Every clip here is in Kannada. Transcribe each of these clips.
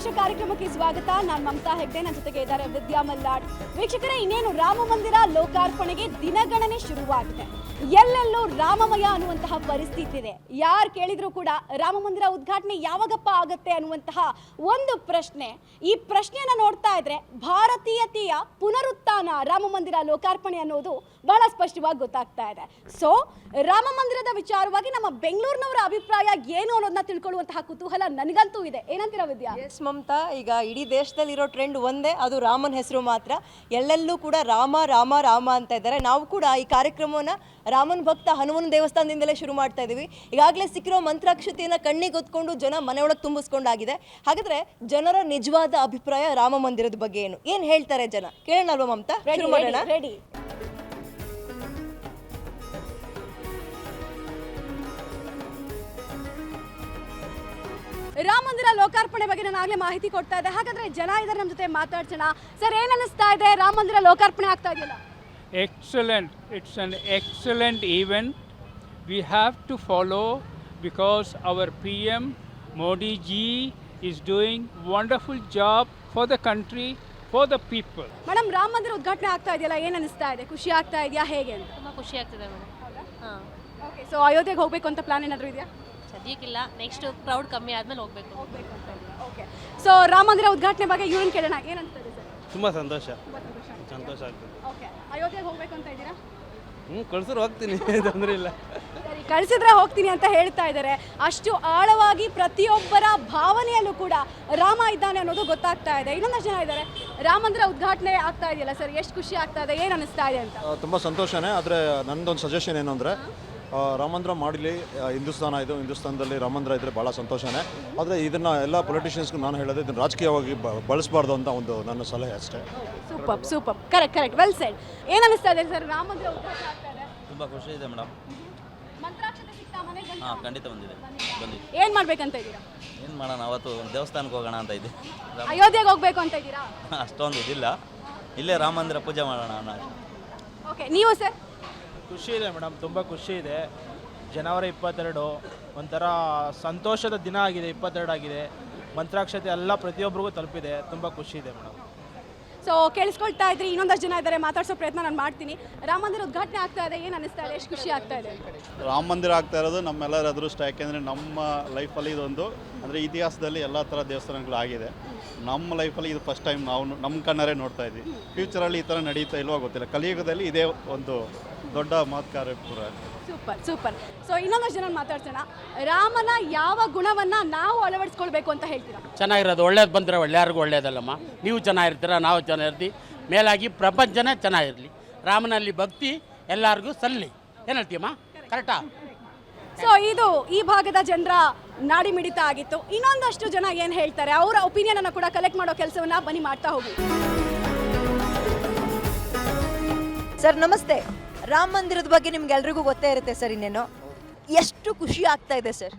ವಿಶೇಷ ಕಾರ್ಯಕ್ರಮಕ್ಕೆ ಸ್ವಾಗತ. ನಾನು ಮಮತಾ ಹೆಗ್ಡೆ, ನನ್ನ ಜೊತೆಗೆ ಇದ್ದಾರೆ ವಿದ್ಯಾ ಮಲ್ಲಾಡ್. ವೀಕ್ಷಕರೇ, ಇನ್ನೇನು ರಾಮ ಮಂದಿರ ಲೋಕಾರ್ಪಣೆಗೆ ದಿನಗಣನೆ ಶುರುವಾಗಿದೆ. ಎಲ್ಲೆಲ್ಲೂ ರಾಮಮಯ ಅನ್ನುವಂತಹ ಪರಿಸ್ಥಿತಿ ಇದೆ. ಯಾರು ಕೇಳಿದ್ರು ಕೂಡ ರಾಮ ಮಂದಿರ ಉದ್ಘಾಟನೆ ಯಾವಾಗಪ್ಪ ಆಗುತ್ತೆ ಅನ್ನುವಂತಹ ಒಂದು ಪ್ರಶ್ನೆ. ಈ ಪ್ರಶ್ನೆಯನ್ನ ನೋಡ್ತಾ ಇದ್ರೆ ಭಾರತೀಯತೆಯ ಪುನರುತ್ಥಾನ ರಾಮ ಮಂದಿರ ಲೋಕಾರ್ಪಣೆ ಅನ್ನೋದು ಬಹಳ ಸ್ಪಷ್ಟವಾಗಿ ಗೊತ್ತಾಗ್ತಾ ಇದೆ. ಸೊ ರಾಮ ಮಂದಿರದ ವಿಚಾರವಾಗಿ ನಮ್ಮ ಬೆಂಗಳೂರಿನವರ ಅಭಿಪ್ರಾಯ ಏನು ಅನ್ನೋದನ್ನ ತಿಳ್ಕೊಳ್ಳುವಂತಹ ಕುತೂಹಲ ನನಗಂತೂ ಇದೆ. ಏನಂತೀರಾ ವಿದ್ಯಾ? ಎಸ್ ಮಮತಾ, ಈಗ ಇಡೀ ದೇಶದಲ್ಲಿರೋ ಟ್ರೆಂಡ್ ಒಂದೇ, ಅದು ರಾಮನ ಹೆಸರು ಮಾತ್ರ. ಎಲ್ಲೆಲ್ಲೂ ಕೂಡ ರಾಮ ರಾಮ ರಾಮ ಅಂತ ಇದ್ದಾರೆ. ನಾವು ಕೂಡ ಈ ಕಾರ್ಯಕ್ರಮವನ್ನು ರಾಮನ ಭಕ್ತ ಹನುಮನ ದೇವಸ್ಥಾನದಿಂದಲೇ ಶುರು ಮಾಡ್ತಾ ಇದ್ದೀವಿ. ಈಗಾಗಲೇ ಸಿಕ್ಕಿರೋ ಮಂತ್ರಾಕ್ಷತೆಯನ್ನು ಕಣ್ಣಿಗೆ ಹೊತ್ಕೊಂಡು ಜನ ಮನೆಯೊಳಗೆ ತುಂಬಿಸ್ಕೊಂಡಾಗಿದೆ. ಹಾಗಾದ್ರೆ ಜನರ ನಿಜವಾದ ಅಭಿಪ್ರಾಯ ರಾಮ ಮಂದಿರದ ಬಗ್ಗೆ ಏನು ಹೇಳ್ತಾರೆ ಜನ, ಕೇಳೋಣ ಅಲ್ವಾ ಮಮತಾ? ಶುರು ಮಾಡೋಣ. ರೆಡಿ. ರಾಮ ಮಂದಿರ ಲೋಕಾರ್ಪಣೆ ಬಗ್ಗೆ ನಾನು ಆಗಲೇ ಮಾಹಿತಿ ಕೊಡ್ತಾ ಇದ್ದೆ. ಹಾಗಾದ್ರೆ ಜನ ಇದ್ದಾರೆ ನಮ್ಮ ಜೊತೆ, ಮಾತಾಡ್ಸೋಣ. ಸರ್, ಏನ್ ಅನಿಸ್ತಾ ಇದೆ? ರಾಮ ಮಂದಿರ ಲೋಕಾರ್ಪಣೆ ಆಗ್ತಾ ಇದೆಯಲ್ಲ? Excellent. It's an excellent event. We have to follow because our PM Modi ji is doing wonderful job for the country, for the people. Madam, Rama ಮಂದಿರ ಉದ್ಘಾಟನೆ ಆಗ್ತಾ ಇದೆಯಲ್ಲ, ಏನ್ ಅನಿಸ್ತಾ ಇದೆ? ಖುಷಿ ಆಗ್ತಾ ಇದೆಯಾ, ಹೇಗೆ ಅಂತ? ತುಂಬ ಖುಷಿ ಆಗ್ತಿದೆ ಮೇಡಮ್. ಹಾಂ, ಓಕೆ. ಸೊ ಅಯೋಧ್ಯೆಗೆ ಹೋಗ್ಬೇಕು ಅಂತ ಪ್ಲಾನ್ ಏನಾದರೂ ಇದೆಯಾ? ಸದ್ಯಕ್ಕಿಲ್ಲ, ನೆಕ್ಸ್ಟ್ ಕ್ರೌಡ್ ಕಮ್ಮಿ ಆದ್ಮೇಲೆ ಹೋಗ್ಬೇಕು. ಓಕೆ. ಸೊ ರಾಮ ಮಂದಿರ ಉದ್ಘಾಟನೆ ಬಗ್ಗೆ ಇವ್ರನ್ನ ಕೇಳೋಣ. ಏನ್ ಅನಿಸ್ತದೆ ಸರ್? ತುಂಬ ಸಂತೋಷ ಆಗ್ತದೆ. ಓಕೆ. ಅಯೋಧ್ಯೆಗೆ ಹೋಗ್ಬೇಕು ಅಂತ ಇದ್ದೀರಾ? ಕಳ್ಸಿದ್ರೆ ಹೋಗ್ತೀನಿ, ತೊಂದರೆ ಇಲ್ಲ. ಸರಿ, ಕಳಿಸಿದ್ರೆ ಹೋಗ್ತೀನಿ ಅಂತ ಹೇಳ್ತಾ ಇದ್ದಾರೆ. ಅಷ್ಟು ಆಳವಾಗಿ ಪ್ರತಿಯೊಬ್ಬರ ಭಾವನೆಯಲ್ಲೂ ಕೂಡ ರಾಮ ಇದ್ದಾನೆ ಅನ್ನೋದು ಗೊತ್ತಾಗ್ತಾ ಇದೆ. ಇನ್ನೊಂದಷ್ಟು ಜನ ಇದ್ದಾರೆ. ರಾಮ ಮಂದಿರ ಉದ್ಘಾಟನೆ ಆಗ್ತಾ ಇದೆಯಲ್ಲ ಸರ್, ಎಷ್ಟು ಖುಷಿ ಆಗ್ತಾ ಇದೆ, ಏನು ಅನಿಸ್ತಾ ಇದೆ ಅಂತ? ತುಂಬ ಸಂತೋಷನೇ. ಆದರೆ ನನ್ನದೊಂದು ಸಜೆಷನ್ ಏನು ಅಂದರೆ, ರಾಮ ಮಂದಿರ ಮಾಡಲಿ, ಹಿಂದೂಸ್ತಾನದಲ್ಲಿ ರಾಮ ಮಂದಿರ ಇದ್ದರೆ ಭಾಳ ಸಂತೋಷನೇ. ಆದರೆ ಇದನ್ನು ಎಲ್ಲ ಪೊಲಿಟಿಷಿಯನ್ಸ್ಗೂ ನಾನು ಹೇಳೋದು, ಇದನ್ನು ರಾಜಕೀಯವಾಗಿ ಬಳಸಬಾರ್ದು ಅಂತ ಒಂದು ನನ್ನ ಸಲಹೆ ಅಷ್ಟೇ. Super, correct, well shed. ಏನು ಅನಿಸ್ತಾ ಇದೆ ಸರ್, ರಾಮ ಮಂದಿರ ಉದ್ಘಾಟನೆ ಆಗ್ತಾ ಇದೆ? ತುಂಬ ಖುಷಿ ಇದೆ ಮೇಡಮ್. ಮಂತ್ರಾಕ್ಷತೆ ಸಿಗ್ತಾ ಮನೆಗೆ? ಹಾಂ, ಖಂಡಿತ ಬಂದಿದೆ. ಏನು ಮಾಡ್ಬೇಕಂತ ಇದ್ದೀರಾ? ಏನು ಮಾಡೋಣ, ಅವತ್ತು ದೇವಸ್ಥಾನಕ್ಕೆ ಹೋಗೋಣ ಅಂತ ಇದ್ದೆ. ಅಯೋಧ್ಯೆಗೆ ಹೋಗ್ಬೇಕು ಅಂತ ಇದ್ದೀರಾ? ಅಷ್ಟೊಂದು ಇದಿಲ್ಲ, ಇಲ್ಲೇ ರಾಮ ಮಂದಿರ ಪೂಜೆ ಮಾಡೋಣ ಅನ್ನೋ. ಓಕೆ. ನೀವು ಸರ್? ಖುಷಿ ಇದೆ ಮೇಡಮ್, ತುಂಬ ಖುಷಿ ಇದೆ. ಜನವರಿ 22 ಒಂಥರ ಸಂತೋಷದ ದಿನ ಆಗಿದೆ. 22 ಆಗಿದೆ. ಮಂತ್ರಾಕ್ಷತೆ ಎಲ್ಲ ಪ್ರತಿಯೊಬ್ಬರಿಗೂ ತಲುಪಿದೆ. ತುಂಬ ಖುಷಿ ಇದೆ ಮೇಡಮ್. ಸೊ ಕೇಳಿಸ್ಕೊಳ್ತಾ ಇದ್ರಿ, ಇನ್ನೊಂದಷ್ಟು ಜನ ಇದ್ದಾರೆ, ಮಾತಾಡ್ಸೋ ಪ್ರಯತ್ನ ನಾನು ಮಾಡ್ತೀನಿ. ರಾಮ ಮಂದಿರ ಉದ್ಘಾಟನೆ ಆಗ್ತಾ ಇದೆ, ಏನು ಅನಿಸ್ತಾ ಇದೆ, ಎಷ್ಟು ಖುಷಿ ಆಗ್ತಾ ಇದೆ? ರಾಮ ಮಂದಿರ ಆಗ್ತಾ ಇರೋದು ನಮ್ಮೆಲ್ಲರ ಅದೃಷ್ಟ. ಯಾಕೆಂದರೆ ನಮ್ಮ ಲೈಫಲ್ಲಿ ಇದೊಂದು, ಅಂದರೆ ಇತಿಹಾಸದಲ್ಲಿ ಎಲ್ಲ ಥರ ದೇವಸ್ಥಾನಗಳು ಆಗಿದೆ. ನಮ್ಮ ಲೈಫಲ್ಲಿ ಇದು ಫಸ್ಟ್ ಟೈಮ್ ನಾವು ನಮ್ಮ ಕಣ್ಣರೇ ನೋಡ್ತಾ ಇದ್ವಿ. ಫ್ಯೂಚರಲ್ಲಿ ಈ ಥರ ನಡೀತಾ ಇಲ್ವೋ ಗೊತ್ತಿಲ್ಲ. ಕಲಿಯುಗದಲ್ಲಿ ಇದೇ ಒಂದು ದೊಡ್ಡ ಮಹತ್ಕಾರ ಪೂರ. ಸೂಪರ್. ಸೊ ಇನ್ನೊಂದಷ್ಟು ಜನ ಮಾತಾಡ್ಸೋಣ. ರಾಮನ ಯಾವ ಗುಣವನ್ನ ನಾವು ಅಳವಡಿಸ್ಕೊಳ್ಬೇಕು ಅಂತ ಹೇಳ್ತೀರಾ? ಚೆನ್ನಾಗಿರೋದು, ಒಳ್ಳೇದು ಬಂದರೆ ಎಲ್ಲರಿಗೂ ಒಳ್ಳೇದಲ್ಲಮ್ಮ. ನೀವು ಚೆನ್ನಾಗಿರ್ತೀರ, ನಾವು ಚೆನ್ನಾಗಿರ್ತೀವಿ. ಮೇಲಾಗಿ ಪ್ರಪಂಚನೇ ಚೆನ್ನಾಗಿರಲಿ. ರಾಮನಲ್ಲಿ ಭಕ್ತಿ ಎಲ್ಲರಿಗೂ ಸಲ್ಲಿ. ಏನು ಹೇಳ್ತೀಯಮ್ಮ? ಕರೆಕ್ಟಾ? ಸೊ ಇದು ಈ ಭಾಗದ ಜನರ ನಾಡಿ ಮಿಡಿತ ಆಗಿತ್ತು. ಇನ್ನೊಂದಷ್ಟು ಜನ ಏನು ಹೇಳ್ತಾರೆ, ಅವರ ಒಪಿನಿಯನ್ ಅನ್ನು ಕೂಡ ಕಲೆಕ್ಟ್ ಮಾಡೋ ಕೆಲಸವನ್ನ ಬನ್ನಿ ಮಾಡ್ತಾ ಹೋಗಿ. ಸರ್ ನಮಸ್ತೆ. ರಾಮ ಮಂದಿರದ ಬಗ್ಗೆ ನಿಮ್ಗೆಲ್ರಿಗೂ ಗೊತ್ತೇ ಇರುತ್ತೆ ಸರ್. ಇನ್ನೇನು ಎಷ್ಟು ಖುಷಿ ಆಗ್ತಾ ಇದೆ ಸರ್?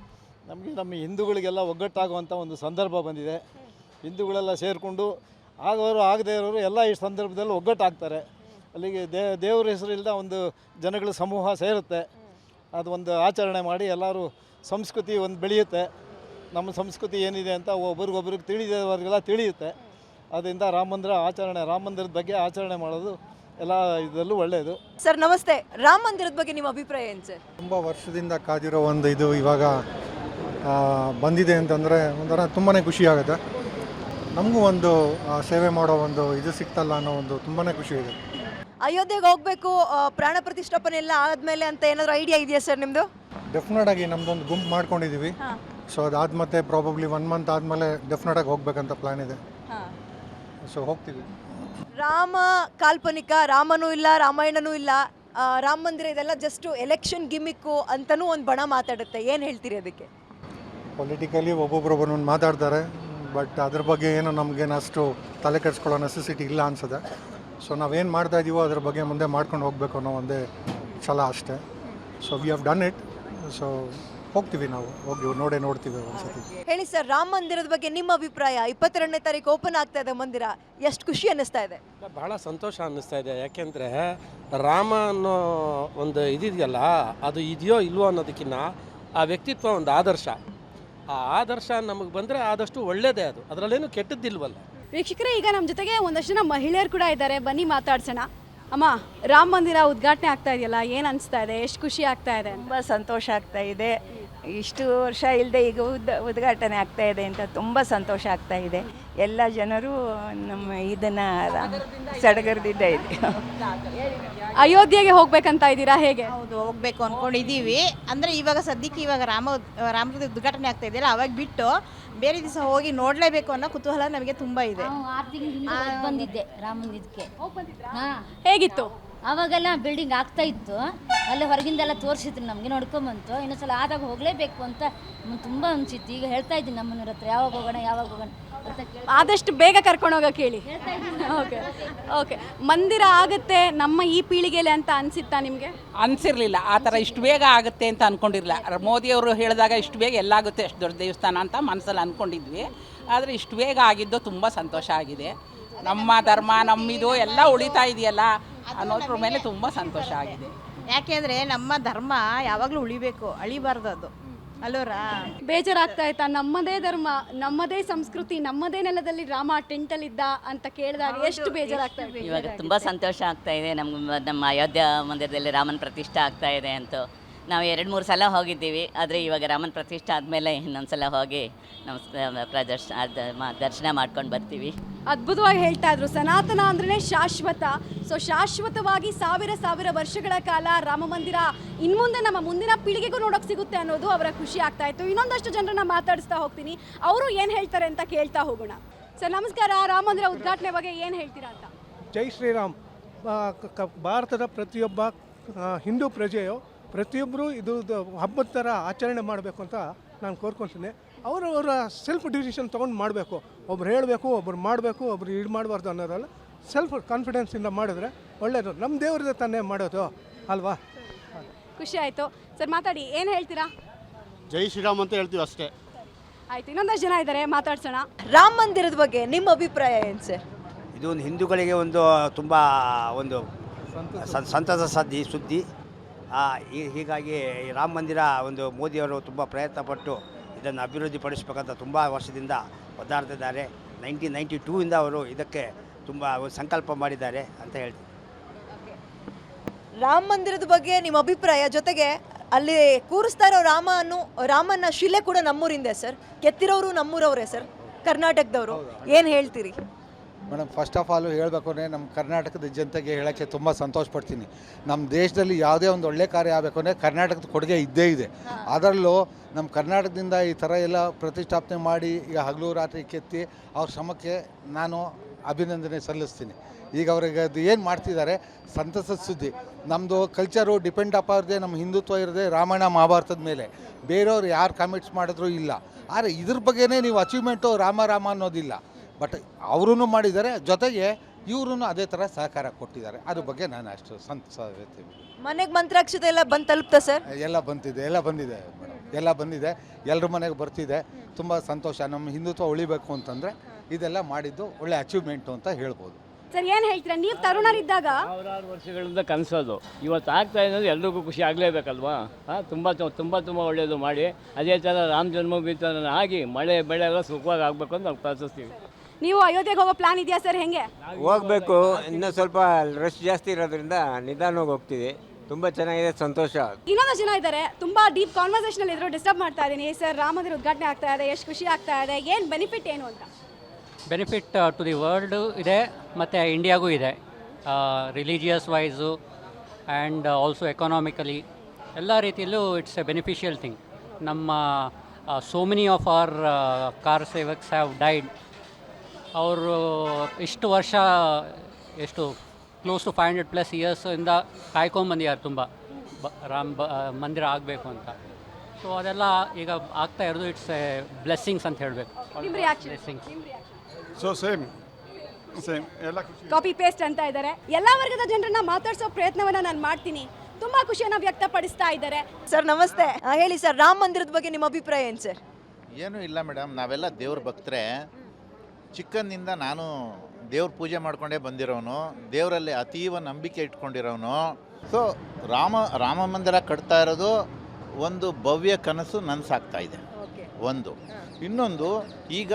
ನಮಗೆ ನಮ್ಮ ಹಿಂದೂಗಳಿಗೆಲ್ಲ ಒಗ್ಗಟ್ಟಾಗುವಂಥ ಒಂದು ಸಂದರ್ಭ ಬಂದಿದೆ. ಹಿಂದೂಗಳೆಲ್ಲ ಸೇರಿಕೊಂಡು ಆಗೋರು ಆಗದೇ ಇರೋರು ಎಲ್ಲ ಈ ಸಂದರ್ಭದಲ್ಲಿ ಒಗ್ಗಟ್ಟಾಗ್ತಾರೆ. ಅಲ್ಲಿಗೆ ದೇವ್ರ ಹೆಸರಿಲ್ಲದ ಒಂದು ಜನಗಳ ಸಮೂಹ ಸೇರುತ್ತೆ. ಅದು ಒಂದು ಆಚರಣೆ ಮಾಡಿ ಎಲ್ಲರೂ ಸಂಸ್ಕೃತಿ ಒಂದು ಬೆಳೆಯುತ್ತೆ. ನಮ್ಮ ಸಂಸ್ಕೃತಿ ಏನಿದೆ ಅಂತ ಒಬ್ರಿಗೊಬ್ರಿಗೆ ತಿಳಿದವರಿಗೆಲ್ಲ ತಿಳಿಯುತ್ತೆ. ಅದರಿಂದ ರಾಮ ಮಂದಿರದ ಬಗ್ಗೆ ಆಚರಣೆ ಮಾಡೋದು ಎಲ್ಲ ಇದರಲ್ಲೂ ಒಳ್ಳೆಯದು. ಸರ್ ನಮಸ್ತೆ. ರಾಮ ಮಂದಿರದ ಬಗ್ಗೆ ನಿಮ್ಮ ಅಭಿಪ್ರಾಯ ಏನು ಸರ್? ತುಂಬ ವರ್ಷದಿಂದ ಕಾದಿರೋ ಒಂದು ಇದು ಇವಾಗ ಬಂದಿದೆ ಅಂತಂದರೆ ಒಂಥರ ತುಂಬಾ ಖುಷಿ ಆಗುತ್ತೆ. ನಮಗೂ ಒಂದು ಸೇವೆ ಮಾಡೋ ಒಂದು ಇದು ಸಿಗ್ತಲ್ಲ ಅನ್ನೋ ಒಂದು ತುಂಬಾ ಖುಷಿ ಇದೆ. ಅಯೋಧ್ಯೆಗೆ ಹೋಗಬೇಕು, ಪ್ರಾಣ ಪ್ರತಿಷ್ಠಾಪನೆ ಎಲ್ಲ ಆದಮೇಲೆ ಅಂತ ಏನಾದರೂ ಐಡಿಯಾ ಇದೆಯಾ ಸರ್ ನಿಮ್ಮದು? ಡೆಫಿನೆಟ್ ಆಗಿ ನಮ್ಮದೊಂದು ಗುಂಪು ಮಾಡ್ಕೊಂಡಿದ್ದೀವಿ. ಸೊ ಅದಾದ ಮತ್ತೆ ಪ್ರಾಬಬ್ಲಿ 1 ಮಂತ್ ಆದಮೇಲೆ ಡೆಫಿನೆಟಾಗಿ ಹೋಗ್ಬೇಕಂತ ಪ್ಲ್ಯಾನ್ ಇದೆ. ಸೊ ಹೋಗ್ತೀವಿ. ರಾಮ ಕಾಲ್ಪನಿಕ, ರಾಮನೂ ಇಲ್ಲ, ರಾಮಾಯಣನೂ ಇಲ್ಲ, ರಾಮ ಮಂದಿರ ಇದೆಲ್ಲ ಜಸ್ಟ್ ಎಲೆಕ್ಷನ್ ಗಿಮಿಕ್ಕು ಅಂತಲೂ ಒಂದು ಬಣ ಮಾತಾಡುತ್ತೆ. ಏನು ಹೇಳ್ತೀರಿ ಅದಕ್ಕೆ? ಪೊಲಿಟಿಕಲಿ ಒಬ್ಬೊಬ್ಬರೊಬ್ಬರನ್ನು ಮಾತಾಡ್ತಾರೆ, ಬಟ್ ಅದ್ರ ಬಗ್ಗೆ ಏನು ನಮಗೇನು ಅಷ್ಟು ತಲೆ ಕೆಡಿಸ್ಕೊಳ್ಳೋ ನೆಸೆಸಿಟಿ ಇಲ್ಲ ಅನಿಸುತ್ತೆ. ಸೊ ನಾವೇನು ಮಾಡ್ತಾ ಇದ್ದೀವೋ ಅದ್ರ ಬಗ್ಗೆ ಮುಂದೆ ಮಾಡ್ಕೊಂಡು ಹೋಗಬೇಕು ಅನ್ನೋ ಒಂದೇ ಛಲ ಅಷ್ಟೇ. So we have done it. So ಹೋಗ್ತೀವಿ, ನಾವು ಹೋಗಿ ನೋಡ್ತೀವಿ ಒಂದ್ಸತಿ. ಹೇಳಿ ಸರ್, ರಾಮ ಮಂದಿರದ ಬಗ್ಗೆ ನಿಮ್ಮ ಅಭಿಪ್ರಾಯ? 22ನೇ ತಾರೀಕು ಓಪನ್ ಆಗ್ತಾ ಇದೆ ಮಂದಿರ, ಎಷ್ಟು ಖುಷಿ ಅನ್ನಿಸ್ತಾ ಇದೆ? ಬಹಳ ಸಂತೋಷ ಅನ್ನಿಸ್ತಾ ಇದೆ. ಯಾಕೆಂದರೆ ರಾಮ ಅನ್ನೋ ಒಂದು ಇದಿದೆಯಲ್ಲ, ಅದು ಇದೆಯೋ ಇಲ್ವೋ ಅನ್ನೋದಕ್ಕಿಂತ ಆ ವ್ಯಕ್ತಿತ್ವ ಒಂದು ಆದರ್ಶ. ಆ ಆದರ್ಶ ನಮಗೆ ಬಂದರೆ ಆದಷ್ಟು ಒಳ್ಳೆಯದೇ ಅದು, ಅದರಲ್ಲೇನು ಕೆಟ್ಟದ್ದಿಲ್ವಲ್ಲ. ವೀಕ್ಷಕರೇ, ಈಗ ನಮ್ಮ ಜೊತೆಗೆ ಒಂದಷ್ಟು ಜನ ಮಹಿಳೆಯರು ಕೂಡ ಇದ್ದಾರೆ, ಬನ್ನಿ ಮಾತಾಡ್ಸೋಣ. ಅಮ್ಮ, ರಾಮ ಮಂದಿರ ಉದ್ಘಾಟನೆ ಆಗ್ತಾ ಇದೆಯಲ್ಲ, ಏನು ಅನಿಸ್ತಾ ಇದೆ, ಎಷ್ಟು ಖುಷಿ ಆಗ್ತಾ ಇದೆ? ತುಂಬ ಸಂತೋಷ ಆಗ್ತಾ ಇದೆ. ಇಷ್ಟು ವರ್ಷ ಇಲ್ಲದೆ ಈಗ ಉದ್ಘಾಟನೆ ಆಗ್ತಾ ಇದೆ ಅಂತ ತುಂಬ ಸಂತೋಷ ಆಗ್ತಾ ಇದೆ. ಎಲ್ಲ ಜನರು ನಮ್ಮ ಇದನ್ನು ಸಡಗರದಿಂದ ಇದೆ. ಅಯೋಧ್ಯೆಗೆ ಹೋಗ್ಬೇಕಂತ ಇದ್ದೀರಾ, ಹೇಗೆ? ಹೌದು, ಹೋಗ್ಬೇಕು ಅಂದ್ಕೊಂಡಿದ್ದೀವಿ. ಅಂದರೆ ಇವಾಗ ಸದ್ಯಕ್ಕೆ ಇವಾಗ ರಾಮದ ಉದ್ಘಾಟನೆ ಆಗ್ತಾ ಇದೆಯಲ್ಲ, ಅವಾಗ ಬಿಟ್ಟು ಬೇರೆ ದಿವಸ ಹೋಗಿ ನೋಡಲೇಬೇಕು ಅನ್ನೋ ಕುತೂಹಲ ನಮಗೆ ತುಂಬ ಇದೆ. 6 ತಿಂಗಳ ಹಿಂದೆ ಬಂದಿದ್ದೆ ರಾಮನ ಇದಕ್ಕೆ. ಹೇಗಿತ್ತು? ಆವಾಗೆಲ್ಲ ಬಿಲ್ಡಿಂಗ್ ಆಗ್ತಾ ಇತ್ತು, ಅಲ್ಲಿ ಹೊರಗಿಂದೆಲ್ಲ ತೋರಿಸಿದ್ರು ನಮಗೆ, ನೋಡ್ಕೊಂಬಂತು. ಇನ್ನೊಂದ್ಸಲ ಆದಾಗ ಹೋಗಲೇಬೇಕು ಅಂತ ತುಂಬ ಅನಿಸಿತ್ತು. ಈಗ ಹೇಳ್ತಾ ಇದ್ದೀನಿ ನಮ್ಮನವ್ರ ಹತ್ರ, ಯಾವಾಗ ಹೋಗೋಣ ಅಂತ ಆದಷ್ಟು ಬೇಗ ಕರ್ಕೊಂಡು ಹೋಗೋಕೆ ಹೇಳಿ. ಓಕೆ ಓಕೆ, ಮಂದಿರ ಆಗುತ್ತೆ ನಮ್ಮ ಈ ಪೀಳಿಗೆಯಲ್ಲಿ ಅಂತ ಅನಿಸುತ್ತಾ ನಿಮಗೆ? ಅನಿಸಿರಲಿಲ್ಲ ಆ ಥರ ಇಷ್ಟು ಬೇಗ ಆಗುತ್ತೆ ಅಂತ ಅಂದ್ಕೊಂಡಿರಲಿಲ್ಲ. ಮೋದಿಯವರು ಹೇಳಿದಾಗ ಇಷ್ಟು ಬೇಗ ಎಲ್ಲ ಆಗುತ್ತೆ, ಅಷ್ಟು ದೊಡ್ಡ ದೇವಸ್ಥಾನ ಅಂತ ಮನಸ್ಸಲ್ಲಿ ಅಂದ್ಕೊಂಡಿದ್ವಿ. ಆದರೆ ಇಷ್ಟು ಬೇಗ ಆಗಿದ್ದು ತುಂಬ ಸಂತೋಷ ಆಗಿದೆ. ನಮ್ಮ ಧರ್ಮ ನಮ್ಮಿದು ಎಲ್ಲ ಉಳಿತಾ ಇದೆಯಲ್ಲ ಅನ್ನೋದ್ರ ಮೇಲೆ ತುಂಬ ಸಂತೋಷ ಆಗಿದೆ. ಯಾಕೆಂದರೆ ನಮ್ಮ ಧರ್ಮ ಯಾವಾಗಲೂ ಉಳಿಬೇಕು, ಅಳಿಬಾರ್ದು ಅದು ಅಲ್ಲೋರಾ. ಬೇಜಾರಾಗ್ತಾ ಇತ್ತಾ? ನಮ್ಮದೇ ಧರ್ಮ, ನಮ್ಮದೇ ಸಂಸ್ಕೃತಿ, ನಮ್ಮದೇ ನೆಲದಲ್ಲಿ ರಾಮ ಟೆಂಟಲ್ಲಿದ್ದ ಅಂತ ಕೇಳಿದಾಗ ಎಷ್ಟು ಬೇಜಾರಾಗ್ತಾ ಇದೆ? ಇವಾಗ ತುಂಬ ಸಂತೋಷ ಆಗ್ತಾ ಇದೆ. ನಮ್ಮ ಅಯೋಧ್ಯ ಮಂದಿರದಲ್ಲಿ ರಾಮನ ಪ್ರತಿಷ್ಠೆ ಆಗ್ತಾ ಇದೆ ಅಂತೂ ನಾವು 2-3 ಸಲ ಹೋಗಿದ್ದೀವಿ. ಆದರೆ ಇವಾಗ ರಾಮನ ಪ್ರತಿಷ್ಠೆ ಆದಮೇಲೆ ಇನ್ನೊಂದು ಸಲ ಹೋಗಿ ದರ್ಶನ ಮಾಡ್ಕೊಂಡು ಬರ್ತೀವಿ. ಅದ್ಭುತವಾಗಿ ಹೇಳ್ತಾ ಇದ್ರು, ಸನಾತನ ಅಂದ್ರೆ ಶಾಶ್ವತ. ಸೊ ಶಾಶ್ವತವಾಗಿ ಸಾವಿರ ವರ್ಷಗಳ ಕಾಲ ರಾಮ ಮಂದಿರ ಇನ್ಮುಂದೆ ನಮ್ಮ ಮುಂದಿನ ಪೀಳಿಗೆಗೂ ನೋಡೋಕೆ ಸಿಗುತ್ತೆ ಅನ್ನೋದು ಅವರ ಖುಷಿ ಆಗ್ತಾ ಇತ್ತು. ಇನ್ನೊಂದಷ್ಟು ಜನರನ್ನ ಮಾತಾಡಿಸ್ತಾ ಹೋಗ್ತೀನಿ, ಅವರು ಏನು ಹೇಳ್ತಾರೆ ಅಂತ ಕೇಳ್ತಾ ಹೋಗೋಣ. ಸರ್ ನಮಸ್ಕಾರ, ರಾಮ ಮಂದಿರ ಉದ್ಘಾಟನೆ ಬಗ್ಗೆ ಏನು ಹೇಳ್ತೀರಾ ಅಂತ? ಜೈ ಶ್ರೀರಾಮ್. ಭಾರತದ ಪ್ರತಿಯೊಬ್ಬ ಹಿಂದೂ ಪ್ರಜೆಯು ಪ್ರತಿಯೊಬ್ಬರು ಇದು ಹಬ್ಬದ ಥರ ಆಚರಣೆ ಮಾಡಬೇಕು ಅಂತ ನಾನು ಕೋರ್ಕೊತೀನಿ. ಅವರವರ ಸೆಲ್ಫ್ ಡಿಸಿಷನ್ ತೊಗೊಂಡು ಮಾಡಬೇಕು. ಒಬ್ರು ಹೇಳಬೇಕು, ಒಬ್ರು ಮಾಡಬೇಕು, ಒಬ್ರು ಇದು ಮಾಡಬಾರ್ದು ಅನ್ನೋದಲ್ಲ. ಸೆಲ್ಫ್ ಕಾನ್ಫಿಡೆನ್ಸಿಂದ ಮಾಡಿದ್ರೆ ಒಳ್ಳೆಯದು. ನಮ್ಮ ದೇವ್ರದೇ ತಾನೇ ಮಾಡೋದು ಅಲ್ವಾ? ಖುಷಿ ಆಯಿತು. ಸರ್ ಮಾತಾಡಿ, ಏನು ಹೇಳ್ತೀರಾ? ಜೈ ಶ್ರೀರಾಮ್ ಅಂತ ಹೇಳ್ತೀವಿ ಅಷ್ಟೇ. ಆಯಿತು, ಇನ್ನೊಂದಷ್ಟು ಜನ ಇದ್ದಾರೆ, ಮಾತಾಡ್ಸೋಣ. ರಾಮ ಮಂದಿರದ ಬಗ್ಗೆ ನಿಮ್ಮ ಅಭಿಪ್ರಾಯ ಏನು ಸರ್? ಇದು ಒಂದು ಹಿಂದೂಗಳಿಗೆ ಒಂದು ತುಂಬ ಒಂದು ಸಂತಸ ಸುದ್ದಿ. ಹೀಗಾಗಿ ಈ ರಾಮ ಮಂದಿರ ಒಂದು ಮೋದಿಯವರು ತುಂಬ ಪ್ರಯತ್ನಪಟ್ಟು ಇದನ್ನು ಅಭಿವೃದ್ಧಿಪಡಿಸಬೇಕಂತ ತುಂಬ ವರ್ಷದಿಂದ ಒದ್ದಾಡ್ತಿದ್ದಾರೆ. 1992ಇಂದ ಅವರು ಇದಕ್ಕೆ ತುಂಬ ಸಂಕಲ್ಪ ಮಾಡಿದ್ದಾರೆ ಅಂತ ಹೇಳ್ತೀನಿ. ರಾಮ ಮಂದಿರದ ಬಗ್ಗೆ ನಿಮ್ಮ ಅಭಿಪ್ರಾಯ, ಜೊತೆಗೆ ಅಲ್ಲಿ ಕೂರಿಸ್ತಾ ಇರೋ ರಾಮನ ಶಿಲೆ ಕೂಡ ನಮ್ಮೂರಿಂದೆ ಸರ್, ಕೆತ್ತಿರೋರು ನಮ್ಮೂರವರೇ ಸರ್, ಕರ್ನಾಟಕದವರು. ಏನು ಹೇಳ್ತೀರಿ ಮೇಡಮ್? ಫಸ್ಟ್ ಆಫ್ ಆಲ್ ಹೇಳಬೇಕು ಅಂದರೆ ನಮ್ಮ ಕರ್ನಾಟಕದ ಜನತೆಗೆ ಹೇಳೋಕ್ಕೆ ತುಂಬ ಸಂತೋಷ ಪಡ್ತೀನಿ. ನಮ್ಮ ದೇಶದಲ್ಲಿ ಯಾವುದೇ ಒಂದು ಒಳ್ಳೆ ಕಾರ್ಯ ಆಗಬೇಕು ಅಂದರೆ ಕರ್ನಾಟಕದ ಕೊಡುಗೆ ಇದ್ದೇ ಇದೆ. ಅದರಲ್ಲೂ ನಮ್ಮ ಕರ್ನಾಟಕದಿಂದ ಈ ಥರ ಎಲ್ಲ ಪ್ರತಿಷ್ಠಾಪನೆ ಮಾಡಿ ಈಗ ಹಗಲು ರಾತ್ರಿ ಕೆತ್ತಿ ಅವ್ರ ಶ್ರಮಕ್ಕೆ ನಾನು ಅಭಿನಂದನೆ ಸಲ್ಲಿಸ್ತೀನಿ. ಈಗ ಅವ್ರಿಗೆ ಅದು ಏನು ಮಾಡ್ತಿದ್ದಾರೆ ಸಂತಸದ ಸುದ್ದಿ. ನಮ್ಮದು ಕಲ್ಚರು ಡಿಪೆಂಡ್ ಅಪಾರದೆ, ನಮ್ಮ ಹಿಂದುತ್ವ ಇರದೆ ರಾಮಾಯಣ ಮಹಾಭಾರತದ ಮೇಲೆ. ಬೇರೆಯವ್ರು ಯಾರು ಕಾಮೆಂಟ್ಸ್ ಮಾಡಿದ್ರು ಇಲ್ಲ. ಆದರೆ ಇದ್ರ ಬಗ್ಗೆನೇ ನೀವು ಅಚೀವ್ಮೆಂಟು ರಾಮ ಅನ್ನೋದಿಲ್ಲ. ಬಟ್ ಅವರೂ ಮಾಡಿದ್ದಾರೆ, ಜೊತೆಗೆ ಇವ್ರೂ ಅದೇ ಥರ ಸಹಕಾರ ಕೊಟ್ಟಿದ್ದಾರೆ. ಅದ್ರ ಬಗ್ಗೆ ನಾನು ಅಷ್ಟು ಸಂತಸ ಹೇಳ್ತೀನಿ. ಮನೆಗೆ ಮಂತ್ರಾಕ್ಷತೆ ಎಲ್ಲ ಬಂದು ತಲುಪ್ತಾ ಸರ್? ಎಲ್ಲ ಬಂದಿದೆ ಮೇಡಮ್, ಎಲ್ಲ ಬಂದಿದೆ, ಎಲ್ಲರ ಮನೆಗೆ ಬರ್ತಿದೆ. ತುಂಬ ಸಂತೋಷ. ನಮ್ಮ ಹಿಂದುತ್ವ ಉಳಿಬೇಕು ಅಂತಂದರೆ ಇದೆಲ್ಲ ಮಾಡಿದ್ದು ಒಳ್ಳೆ ಅಚೀವ್ಮೆಂಟು ಅಂತ ಹೇಳ್ಬೋದು. ಸರ್ ಏನು ಹೇಳ್ತೀರಾ? ನೀವು ತರುಣರಿದ್ದಾಗ ಸಾವಿರಾರು ವರ್ಷಗಳಿಂದ ಕನಸೋದು ಇವತ್ತು ಆಗ್ತಾ ಇರೋದು ಎಲ್ರಿಗೂ ಖುಷಿ ಆಗಲೇಬೇಕಲ್ವಾ? ತುಂಬ ಒಳ್ಳೆಯದು ಮಾಡಿ, ಅದೇ ಥರ ರಾಮ ಜನ್ಮಭೂಮಿ ಆಗಿ ಮಳೆ ಬೆಳೆ ಎಲ್ಲ ಸುಖವಾಗಿ ಆಗಬೇಕು ಅಂತ ನಾವು ಪ್ರಾರ್ಥಿಸ್ತೀವಿ. ನೀವು ಅಯೋಧ್ಯೆಗೆ ಹೋಗೋ ಪ್ಲಾನ್ ಇದೆಯಾ ಸರ್? ಹೆಂಗೆ ಹೋಗಬೇಕು, ಇನ್ನೂ ಸ್ವಲ್ಪ ರಶ್ ಜಾಸ್ತಿ ಇರೋದ್ರಿಂದ ನಿಧಾನವಾಗಿ ಹೋಗ್ತೀವಿ. ತುಂಬ ಚೆನ್ನಾಗಿದೆ, ಸಂತೋಷ. ಇನ್ನೊಂದು ಜನ ಇದ್ದಾರೆ, ತುಂಬಾ ಡೀಪ್ ಕಾನ್ವರ್ಸೇಷನ್ ಇದ್ರು, ಡಿಸ್ಟರ್ಬ್ ಮಾಡ್ತಾ ಇದ್ದೀನಿ. ಸರ್ ರಾಮ ಮಂದಿರ ಉದ್ಘಾಟನೆ ಆಗ್ತಾ ಇದೆ, ಎಷ್ಟು ಖುಷಿ ಆಗ್ತಾ ಇದೆ, ಏನು ಬೆನಿಫಿಟ್ ಏನು ಅಂತ? ಬೆನಿಫಿಟ್ ಟು ದಿ ವರ್ಲ್ಡು ಇದೆ ಮತ್ತು ಇಂಡಿಯಾಗೂ ಇದೆ. Religious wise and also economically ಎಲ್ಲ ರೀತಿಯಲ್ಲೂ ಇಟ್ಸ್ ಎ ಬೆನಿಫಿಷಿಯಲ್ ಥಿಂಗ್. ನಮ್ಮ so many of our car Sevaks have died. ಅವರು ಇಷ್ಟು ವರ್ಷ ಎಷ್ಟು ಕ್ಲೋಸ್ ಟು 500+ ಇಯರ್ಸಿಂದ ಕಾಯ್ಕೊಂಬಂದಿದ್ದಾರೆ ತುಂಬ ಮಂದಿರ ಆಗಬೇಕು ಅಂತ. ಸೊ ಅದೆಲ್ಲ ಈಗ ಆಗ್ತಾ ಇರೋದು ಇಟ್ಸ್ ಎ ಬ್ಲೆಸ್ಸಿಂಗ್ಸ್ ಅಂತ ಹೇಳಬೇಕು. ಬ್ಲೆಸ್ಸಿಂಗ್ಸ್. ಸೊ ಸೇಮ್ ಎಲ್ಲ ಕಾಪಿ ಪೇಸ್ಟ್ ಅಂತ ಇದ್ದಾರೆ. ಎಲ್ಲ ವರ್ಗದ ಜನರನ್ನ ಮಾತಾಡಿಸೋ ಪ್ರಯತ್ನವನ್ನ ನಾನು ಮಾಡ್ತೀನಿ. ತುಂಬಾ ಖುಷಿಯನ್ನು ವ್ಯಕ್ತಪಡಿಸ್ತಾ ಇದ್ದಾರೆ. ಸರ್ ನಮಸ್ತೆ, ಹೇಳಿ ಸರ್, ರಾಮ ಮಂದಿರದ ಬಗ್ಗೆ ನಿಮ್ಮ ಅಭಿಪ್ರಾಯ ಏನು ಸರ್? ಏನೂ ಇಲ್ಲ ಮೇಡಮ್, ನಾವೆಲ್ಲ ದೇವ್ರ ಭಕ್ತರೆ. ಚಿಕ್ಕಂದಿಂದ ನಾನು ದೇವ್ರ ಪೂಜೆ ಮಾಡ್ಕೊಂಡೇ ಬಂದಿರೋನು, ದೇವರಲ್ಲಿ ಅತೀವ ನಂಬಿಕೆ ಇಟ್ಕೊಂಡಿರೋನು. ಸೊ ರಾಮ ಮಂದಿರ ಕಟ್ತಾ ಇರೋದು ಒಂದು ಭವ್ಯ ಕನಸು ನನಸಾಗ್ತಾ ಇದೆ. ಒಂದು. ಇನ್ನೊಂದು, ಈಗ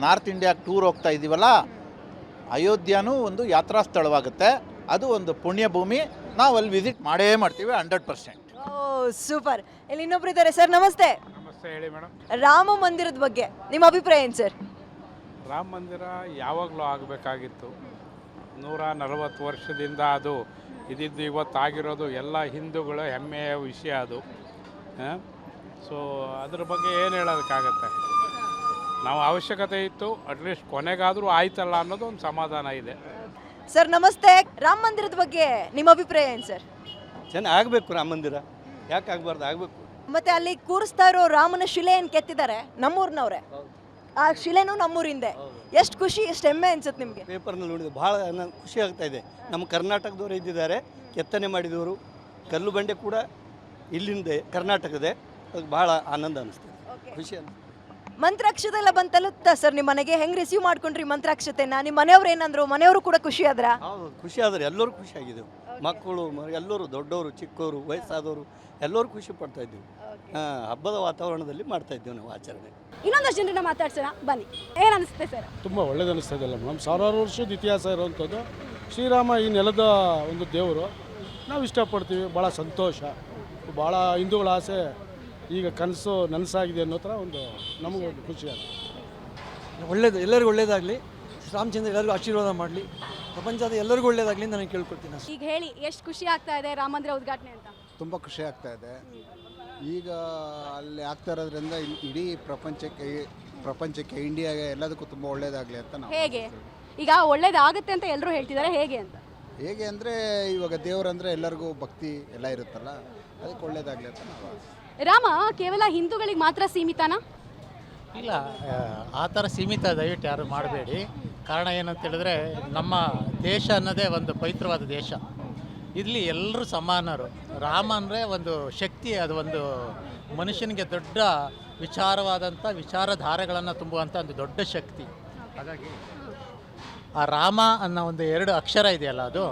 ನಾರ್ತ್ ಇಂಡಿಯಾಗೆ ಟೂರ್ ಹೋಗ್ತಾ ಇದ್ದೀವಲ್ಲ, ಅಯೋಧ್ಯನೂ ಒಂದು ಯಾತ್ರಾ ಸ್ಥಳವಾಗುತ್ತೆ. ಅದು ಒಂದು ಪುಣ್ಯ ಭೂಮಿ. ನಾವು ಅಲ್ಲಿ ವಿಸಿಟ್ ಮಾಡೇ ಮಾಡ್ತೀವಿ 100%. ಓ ಸೂಪರ್. ಇಲ್ಲಿ ಇನ್ನೊಬ್ರು ಇದ್ದಾರೆ ಸರ್, ನಮಸ್ತೆ. ನಮಸ್ತೆ, ಹೇಳಿ ಮೇಡಮ್. ರಾಮ ಮಂದಿರದ ಬಗ್ಗೆ ನಿಮ್ಮ ಅಭಿಪ್ರಾಯ ಏನು ಸರ್? ರಾಮ ಮಂದಿರ ಯಾವಾಗಲೂ ಆಗಬೇಕಾಗಿತ್ತು. 140 ವರ್ಷದಿಂದ ಅದು ಇದಿದ್ದು ಇವತ್ತಾಗಿರೋದು ಎಲ್ಲ ಹಿಂದೂಗಳ ಹೆಮ್ಮೆಯ ವಿಷಯ ಅದು. ಸೊ ಅದ್ರ ಬಗ್ಗೆ ಏನು ಹೇಳೋದಕ್ಕಾಗತ್ತೆ. ನಾವು ಅವಶ್ಯಕತೆ ಇತ್ತು, ಅಟ್ಲೀಸ್ಟ್ ಕೊನೆಗಾದರೂ ಆಯ್ತಲ್ಲ ಅನ್ನೋದು ಒಂದು ಸಮಾಧಾನ ಇದೆ. ಸರ್ ನಮಸ್ತೆ. ರಾಮ ಮಂದಿರದ ಬಗ್ಗೆ ನಿಮ್ಮ ಅಭಿಪ್ರಾಯ ಏನು ಸರ್? ಚೆನ್ನಾಗಿ ಆಗಬೇಕು ರಾಮ ಮಂದಿರ, ಯಾಕೆ ಆಗಬಾರ್ದು, ಆಗಬೇಕು. ಮತ್ತೆ ಅಲ್ಲಿ ಕೂರಿಸ್ತಾ ಇರೋ ರಾಮನ ಶಿಲೆ ಏನು ಕೆತ್ತಿದ್ದಾರೆ ನಮ್ಮೂರಿನವ್ರೆ, ಆ ಶಿಲೆನೂ ನಮ್ಮೂರಿಂದೆ. ಎಷ್ಟು ಖುಷಿ, ಎಷ್ಟು ಹೆಮ್ಮೆ ಅನ್ಸುತ್ತೆ ನಿಮಗೆ? ಪೇಪರ್ನಲ್ಲಿ ನೋಡಿದೆ, ಭಾಳ ಖುಷಿ ಆಗ್ತಾ ಇದೆ. ನಮ್ಮ ಕರ್ನಾಟಕದವರು ಇದ್ದಿದ್ದಾರೆ, ಕೆತ್ತನೆ ಮಾಡಿದವರು, ಕಲ್ಲು ಬಂಡೆ ಕೂಡ ಇಲ್ಲಿಂದ ಕರ್ನಾಟಕದೇ. ಅದಕ್ಕೆ ಭಾಳ ಆನಂದ ಅನಿಸ್ತದೆ, ಖುಷಿ ಅನಿಸ್ತದೆ. ಮಂತ್ರಾಕ್ಷತೆ ಎಲ್ಲ ಬಂದು ತಲುಪ್ತಾ ಸರ್ ನಿಮ್ಮ ಮನೆಗೆ? ಹೆಂಗೆ ರಿಸೀವ್ ಮಾಡ್ಕೊಂಡ್ರಿ ಮಂತ್ರಾಕ್ಷತೆನ? ನಿಮ್ಮ ಮನೆಯವ್ರು ಏನಂದ್ರು? ಮನೆಯವರು ಕೂಡ ಖುಷಿ ಆದ್ರ? ಹೌದು, ಖುಷಿ ಆದ್ರೆ ಎಲ್ಲರೂ ಖುಷಿಯಾಗಿದ್ದೆವು. ಮಕ್ಕಳು ಎಲ್ಲರೂ, ದೊಡ್ಡವರು ಚಿಕ್ಕವರು ವಯಸ್ಸಾದವರು ಎಲ್ಲರೂ ಖುಷಿ ಪಡ್ತಾ ಇದ್ದೀವಿ. ಹಬ್ಬದ ವಾತಾವರಣದಲ್ಲಿ ಮಾಡ್ತಾ ಇದ್ದೀವಿ ನಾವು ಆಚರಣೆ. ಇನ್ನೊಂದಷ್ಟು ಜನರನ್ನ ಮಾತಾಡ್ಸೋಣ ಬನ್ನಿ. ಏನು ಅನಿಸುತ್ತೆ ಸರ್? ತುಂಬ ಒಳ್ಳೇದು ಅನಿಸ್ತದಲ್ಲ ಮೇಡಮ್. ಸಾವಿರಾರು ವರ್ಷದ ಇತಿಹಾಸ ಇರುವಂಥದ್ದು ಶ್ರೀರಾಮ ಈ ನೆಲದ ಒಂದು ದೇವರು. ನಾವು ಇಷ್ಟಪಡ್ತೀವಿ, ಭಾಳ ಸಂತೋಷ. ಭಾಳ ಹಿಂದೂಗಳ ಆಸೆ ಈಗ ಕನಸು ನನಸಾಗಿದೆ ಅನ್ನೋ ಥರ ಒಂದು ನಮಗೂ ಒಂದು ಖುಷಿ ಆಗುತ್ತೆ. ಒಳ್ಳೇದು, ಎಲ್ಲರಿಗೂ ಒಳ್ಳೇದಾಗಲಿ. ರಾಮಚಂದ್ರ ಎಲ್ಲರಿಗೂ ಆಶೀರ್ವಾದ ಮಾಡಲಿ. ಪ್ರಪಂಚದ ಎಲ್ಲರಿಗೂ ಒಳ್ಳೇದಾಗಲಿ ಅಂತ ನಾನು ಕೇಳ್ಕೊಳ್ತೀನಿ. ಈಗ ಹೇಳಿ, ಎಷ್ಟು ಖುಷಿ ಆಗ್ತಾ ಇದೆ ರಾಮ ಮಂದಿರ ಉದ್ಘಾಟನೆ ಅಂತ? ತುಂಬ ಖುಷಿ ಆಗ್ತಾ ಇದೆ. ಈಗ ಅಲ್ಲಿ ಆಗ್ತಾ ಇರೋದ್ರಿಂದ ಇಡೀ ಪ್ರಪಂಚಕ್ಕೆ ಇಂಡಿಯಾಗೆ ಎಲ್ಲದಕ್ಕೂ ತುಂಬ ಒಳ್ಳೇದಾಗಲಿ ಅಂತ ನಾವು. ಹೇಗೆ ಈಗ ಒಳ್ಳೇದಾಗುತ್ತೆ ಅಂತ ಎಲ್ಲರೂ ಹೇಳ್ತಿದ್ದಾರೆ, ಹೇಗೆ ಅಂತ? ಹೇಗೆ ಅಂದರೆ ಇವಾಗ ದೇವರಂದರೆ ಎಲ್ಲರಿಗೂ ಭಕ್ತಿ ಎಲ್ಲ ಇರುತ್ತಲ್ಲ, ಅದಕ್ಕೆ ಒಳ್ಳೇದಾಗಲಿ ಅಂತ ನಾವು. ರಾಮ ಕೇವಲ ಹಿಂದೂಗಳಿಗೆ ಮಾತ್ರ ಸೀಮಿತನಾ? ಇಲ್ಲ, ಆ ಥರ ಸೀಮಿತ ದಯವಿಟ್ಟು ಯಾರು ಮಾಡಬೇಡಿ. ಕಾರಣ ಏನಂತ ಹೇಳಿದ್ರೆ, ನಮ್ಮ ದೇಶ ಅನ್ನೋದೇ ಒಂದು ಪವಿತ್ರವಾದ ದೇಶ. ಇಲ್ಲಿ ಎಲ್ಲರೂ ಸಮಾನರು. ರಾಮ ಅಂದರೆ ಒಂದು ಶಕ್ತಿ, ಅದು ಒಂದು ಮನುಷ್ಯನಿಗೆ ದೊಡ್ಡ ವಿಚಾರವಾದಂಥ ವಿಚಾರಧಾರೆಗಳನ್ನು ತುಂಬುವಂಥ ಒಂದು ದೊಡ್ಡ ಶಕ್ತಿ. ಹಾಗಾಗಿ ಆ ರಾಮ ಅನ್ನೋ ಒಂದು 2 ಅಕ್ಷರ ಇದೆಯಲ್ಲ, ಅದು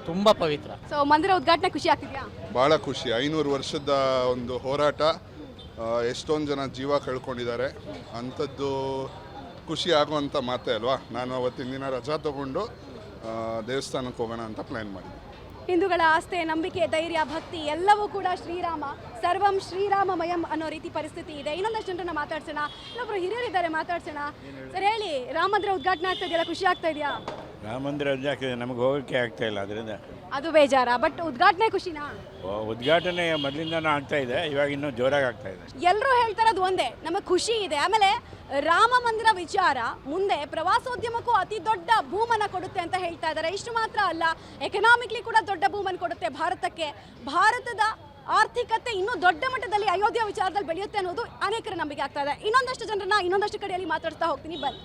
ತುಂಬ ಪವಿತ್ರ. ಸೊ ಮಂದಿರ ಉದ್ಘಾಟನೆ ಖುಷಿ ಆಗ್ತಿದ್ಯಾ? ಭಾಳ ಖುಷಿ. 500 ವರ್ಷದ ಒಂದು ಹೋರಾಟ, ಎಷ್ಟೊಂದು ಜನ ಜೀವ ಕಳ್ಕೊಂಡಿದ್ದಾರೆ. ಅಂಥದ್ದು ಖುಷಿ ಆಗುವಂಥ ಮಾತೇ ಅಲ್ವಾ. ನಾನು ಅವತ್ತಿನ ದಿನ ರಜಾ ತಗೊಂಡು ದೇವಸ್ಥಾನಕ್ಕೆ ಹೋಗೋಣ ಅಂತ ಪ್ಲ್ಯಾನ್ ಮಾಡಿದ್ದೆ. ಹಿಂದೂಗಳ ಆಸ್ತೆ, ನಂಬಿಕೆ, ಧೈರ್ಯ, ಭಕ್ತಿ ಎಲ್ಲವೂ ಕೂಡ ಶ್ರೀರಾಮ. ಸರ್ವಂ ಶ್ರೀರಾಮಮಯಂ ಅನ್ನೋ ರೀತಿ ಪರಿಸ್ಥಿತಿ ಇದೆ. ಇನ್ನೊಂದಷ್ಟು ಜನರನ್ನ ಮಾತಾಡ್ಸೋಣ. ಇನ್ನೊಬ್ರು ಹಿರಿಯರಿದ್ದಾರೆ, ಮಾತಾಡ್ಸೋಣ. ಸರ್ ಹೇಳಿ, ರಾಮ ಮಂದಿರ ಉದ್ಘಾಟನೆ ಆಗ್ತಾ ಇದೆಯಲ್ಲ, ಖುಷಿ ಆಗ್ತಾ ಇದೆಯಾ? ರಾಮ ಮಂದಿರ ಆಗ್ತಿದೆ, ನಮಗೆ ಹೋಗೋಕ್ಕೆ ಆಗ್ತಾ ಇಲ್ಲ. ಅದರಿಂದ ಅದು ಬೇಜಾರ, ಬಟ್ ಉದ್ಘಾಟನೆ ಖುಷಿನಾ? ಉದ್ಘಾಟನೆ ಮೊದಲಿಂದನೂ ಆಗ್ತಾ ಇದೆ, ಇವಾಗ ಇನ್ನೂ ಜೋರಾಗಿ ಆಗ್ತಾ ಇದೆ. ಎಲ್ಲರೂ ಹೇಳ್ತಾರದು ಒಂದೇ, ನಮಗೆ ಖುಷಿ ಇದೆ. ಆಮೇಲೆ ರಾಮ ಮಂದಿರ ವಿಚಾರ ಮುಂದೆ ಪ್ರವಾಸೋದ್ಯಮಕ್ಕೂ ಅತಿ ದೊಡ್ಡ ಬೂಮನ್ನು ಕೊಡುತ್ತೆ ಅಂತ ಹೇಳ್ತಾ ಇದ್ದಾರೆ. ಇಷ್ಟು ಮಾತ್ರ ಅಲ್ಲ, ಎಕನಾಮಿಕ್ಲಿ ಕೂಡ ದೊಡ್ಡ ಬೂಮನ್ನು ಕೊಡುತ್ತೆ ಭಾರತಕ್ಕೆ. ಭಾರತದ ಆರ್ಥಿಕತೆ ಇನ್ನೂ ದೊಡ್ಡ ಮಟ್ಟದಲ್ಲಿ ಅಯೋಧ್ಯ ವಿಚಾರದಲ್ಲಿ ಬೆಳೆಯುತ್ತೆ ಅನ್ನೋದು ಅನೇಕರ ನಂಬಿಕೆ ಆಗ್ತಾ ಇದೆ. ಇನ್ನೊಂದಷ್ಟು ಜನರನ್ನ ಇನ್ನೊಂದಷ್ಟು ಕಡೆಯಲ್ಲಿ ಮಾತಾಡ್ತಾ ಹೋಗ್ತೀನಿ, ಬನ್ನಿ.